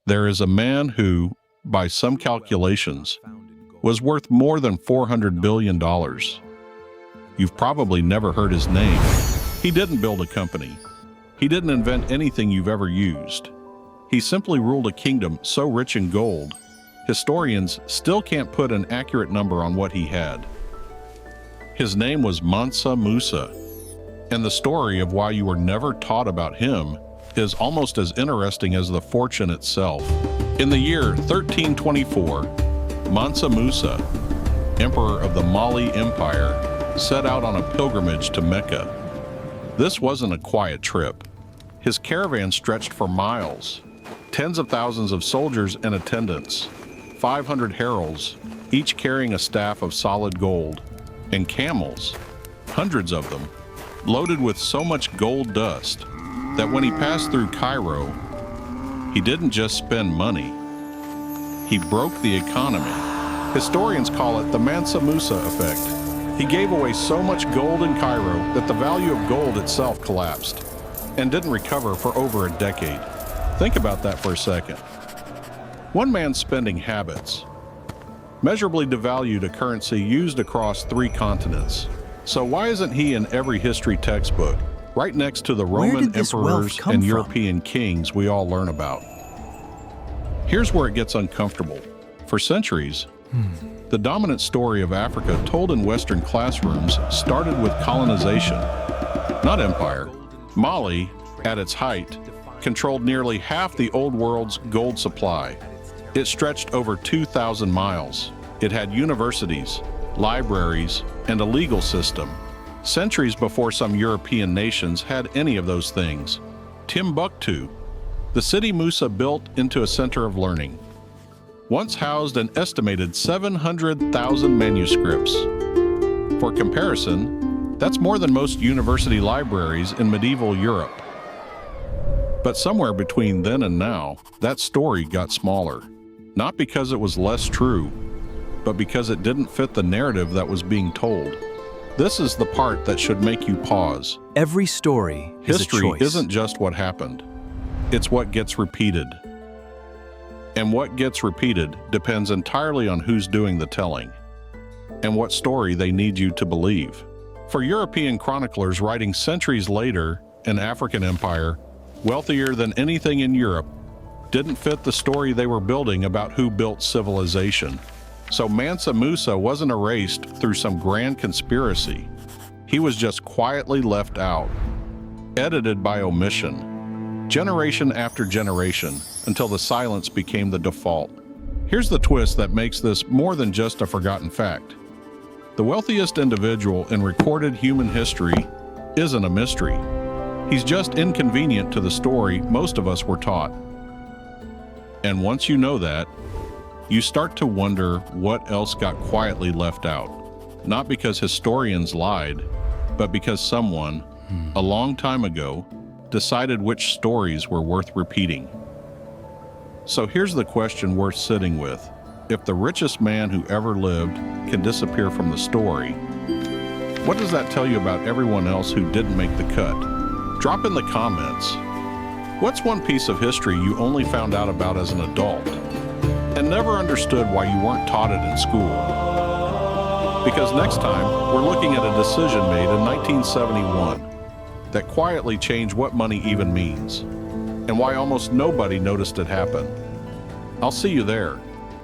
There is a man who, by some calculations, was worth more than $400 billion. You've probably never heard his name. He didn't build a company. He didn't invent anything you've ever used. He simply ruled a kingdom so rich in gold, historians still can't put an accurate number on what he had. His name was Mansa Musa, and the story of why you were never taught about him is almost as interesting as the fortune itself. In the year 1324, Mansa Musa, emperor of the Mali Empire, set out on a pilgrimage to Mecca. This wasn't a quiet trip. His caravan stretched for miles. Tens of thousands of soldiers and attendants, 500 heralds, each carrying a staff of solid gold, and camels, hundreds of them, loaded with so much gold dust that when he passed through Cairo, he didn't just spend money, he broke the economy. Historians call it the Mansa Musa effect. He gave away so much gold in Cairo that the value of gold itself collapsed and didn't recover for over a decade. Think about that for a second. One man's spending habits measurably devalued a currency used across 3 continents. So why isn't he in every history textbook, right next to the Roman emperors and European kings we all learn about? Here's where it gets uncomfortable. For centuries, the dominant story of Africa told in Western classrooms started with colonization, not empire. Mali, at its height, controlled nearly half the Old World's gold supply. It stretched over 2,000 miles. It had universities, libraries, and a legal system, centuries before some European nations had any of those things. Timbuktu, the city Musa built into a center of learning, once housed an estimated 700,000 manuscripts. For comparison, that's more than most university libraries in medieval Europe. But somewhere between then and now, that story got smaller. Not because it was less true, but because it didn't fit the narrative that was being told. This is the part that should make you pause. Every story is a History choice. isn't just what happened. It's what gets repeated. And what gets repeated depends entirely on who's doing the telling and what story they need you to believe. For European chroniclers writing centuries later, an African empire, wealthier than anything in Europe, didn't fit the story they were building about who built civilization. So Mansa Musa wasn't erased through some grand conspiracy. He was just quietly left out, edited by omission, generation after generation, until the silence became the default. Here's the twist that makes this more than just a forgotten fact. The wealthiest individual in recorded human history isn't a mystery. He's just inconvenient to the story most of us were taught. And once you know that, you start to wonder what else got quietly left out. Not because historians lied, but because someone, a long time ago, decided which stories were worth repeating. So here's the question worth sitting with. If the richest man who ever lived can disappear from the story, what does that tell you about everyone else who didn't make the cut? Drop in the comments. What's one piece of history you only found out about as an adult and never understood why you weren't taught it in school? Because next time, we're looking at a decision made in 1971 that quietly changed what money even means and why almost nobody noticed it happen. I'll see you there.